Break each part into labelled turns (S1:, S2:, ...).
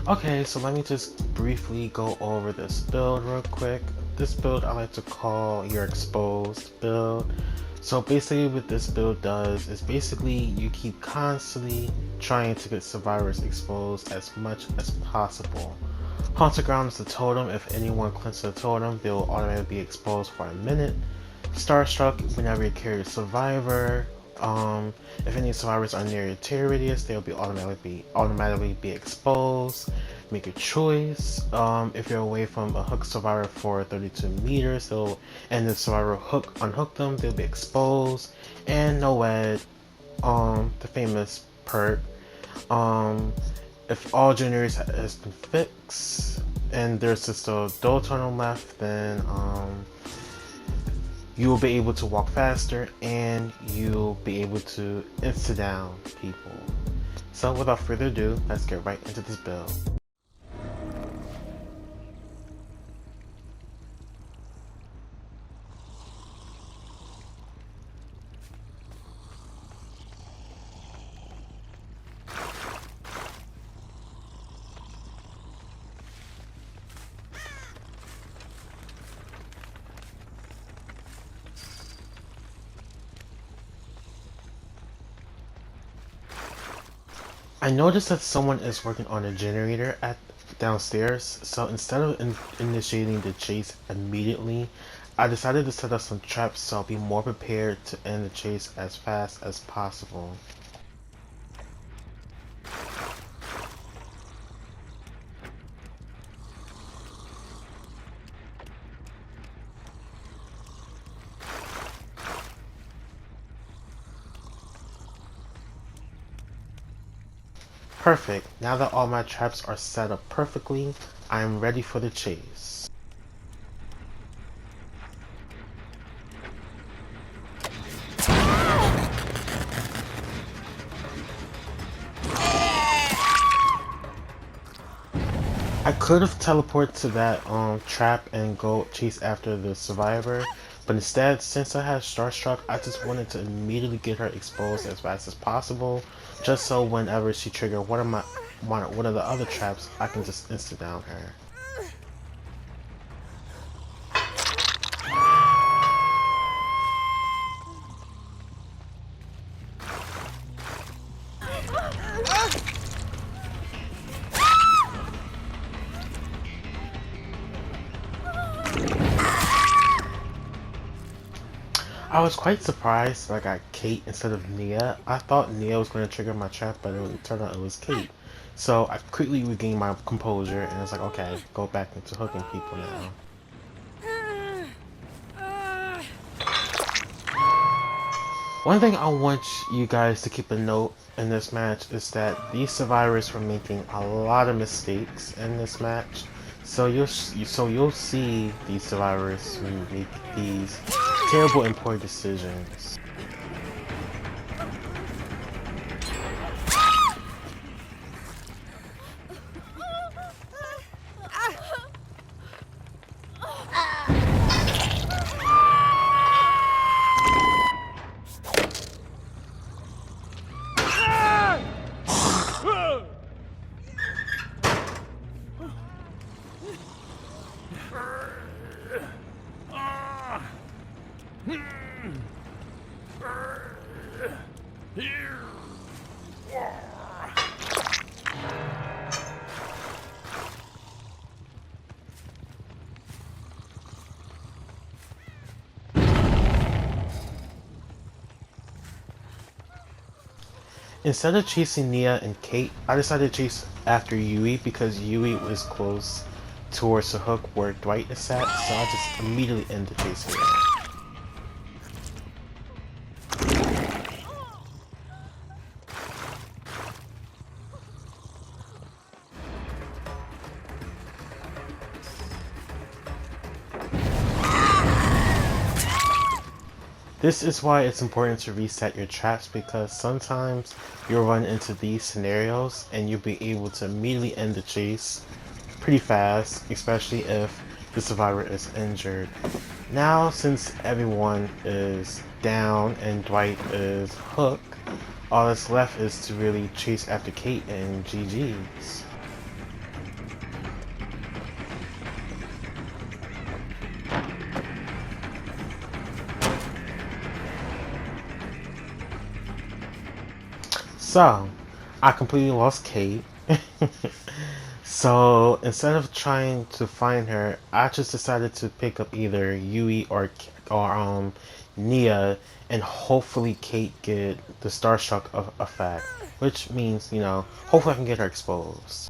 S1: Okay, so let me just briefly go over this build real quick. This build I like to call your exposed build. So basically what this build does is basically you keep constantly trying to get survivors exposed as much as possible. Haunted Ground is the totem. If anyone clinches the totem, they will automatically be exposed for a minute. Starstruck, whenever you carry a survivor, if any survivors are near your tear radius, they'll be automatically be exposed. Make a choice. If you're away from a hook survivor for 32 meters, and the survivor unhook them, they'll be exposed. And Noed, the famous perk. If all generators has been fixed and there's just a dual tunnel left, then you will be able to walk faster and you'll be able to insta down people. So without further ado, let's get right into this build. I noticed that someone is working on a generator at downstairs, so instead of initiating the chase immediately, I decided to set up some traps so I'll be more prepared to end the chase as fast as possible. Perfect. Now that all my traps are set up perfectly, I am ready for the chase. I could have teleported to that trap and go chase after the survivor, but instead, since I had Starstruck, I just wanted to immediately get her exposed as fast as possible, just so whenever she triggered one of the other traps, I can just insta down her. I was quite surprised that I got Kate instead of Nia. I thought Nia was going to trigger my trap, but it turned out it was Kate. So I quickly regained my composure and it's like, okay, go back into hooking people now. One thing I want you guys to keep a note in this match is that these survivors were making a lot of mistakes in this match. So you'll see these survivors who make these terrible and poor decisions. Instead of chasing Nia and Kate, I decided to chase after Yui because Yui was close towards the hook where Dwight is at, so I just immediately ended chasing her. This is why it's important to reset your traps, because sometimes you'll run into these scenarios and you'll be able to immediately end the chase pretty fast, especially if the survivor is injured. Now, since everyone is down and Dwight is hooked, all that's left is to really chase after Kate and GG's. So, I completely lost Kate. So, instead of trying to find her, I just decided to pick up either Yui or Nia, and hopefully Kate get the Starstruck effect, which means, you know, hopefully I can get her exposed.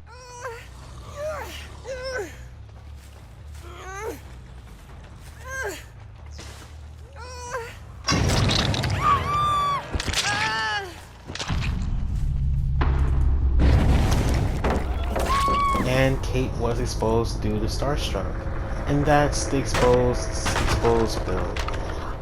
S1: And Kate was exposed due to Starstruck. And that's the exposed build.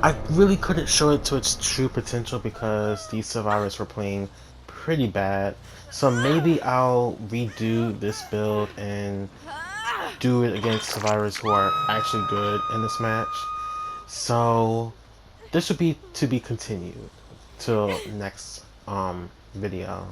S1: I really couldn't show it to its true potential because these survivors were playing pretty bad. So maybe I'll redo this build and do it against survivors who are actually good in this match. So this should be to be continued till next video.